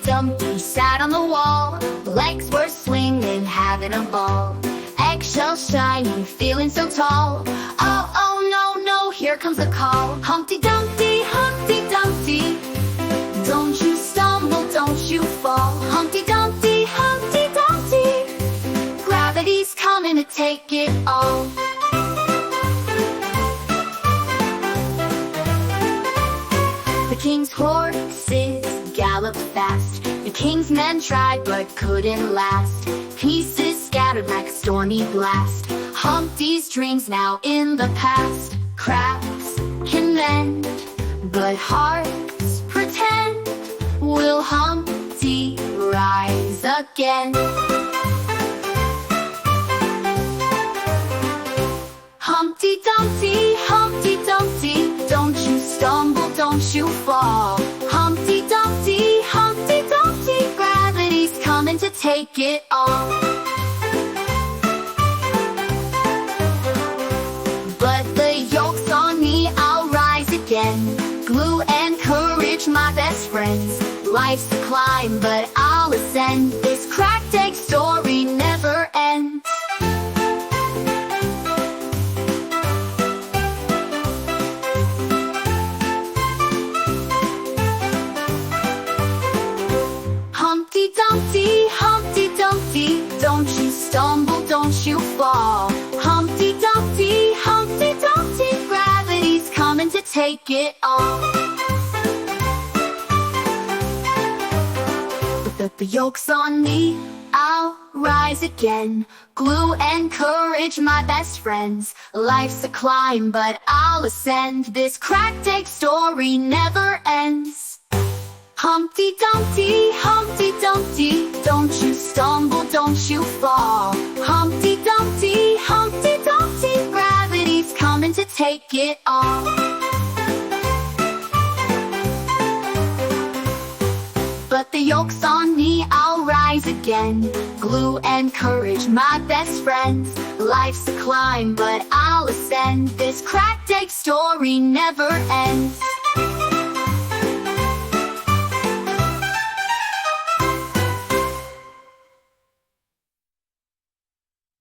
Dumpty sat on the wall. Legs were swinging, having a ball. Eggshells shining, feeling so tall. Oh, oh, no, no, here comes the call. Humpty Dumpty, Humpty Dumpty, don't you stumble, don't you fall. Humpty Dumpty, Humpty Dumpty, gravity's coming to take it all. The king's horses galloped fast. The king's men tried but couldn't last. Pieces scattered like a stormy blast. Humpty's dreams now in the past. Crafts can mend, but hearts pretend. Will Humpty rise again? Humpty Dumpty, Humpty Dumpty, don't you stumble, don't you fall. Humpty Dumpty, Humpty Dumpty, gravity's coming to take it all. But the yoke's on me, I'll rise again. Glue and courage, my best friends. Life's a climb, but I'll ascend. This cracked egg story never ends. Humpty Dumpty, Humpty Dumpty, don't you stumble, don't you fall. Humpty Dumpty, Humpty Dumpty, gravity's coming to take it all. But the yoke's on me, I'll rise again. Glue and courage, my best friends. Life's a climb, but I'll ascend. This cracked egg story never ends. Humpty Dumpty, Humpty Dumpty, don't you stumble, don't you fall. Humpty Dumpty, Humpty Dumpty, gravity's coming to take it all. But the yoke's on me, I'll rise again. Glue and courage, my best friends. Life's a climb, but I'll ascend. This cracked egg story never ends.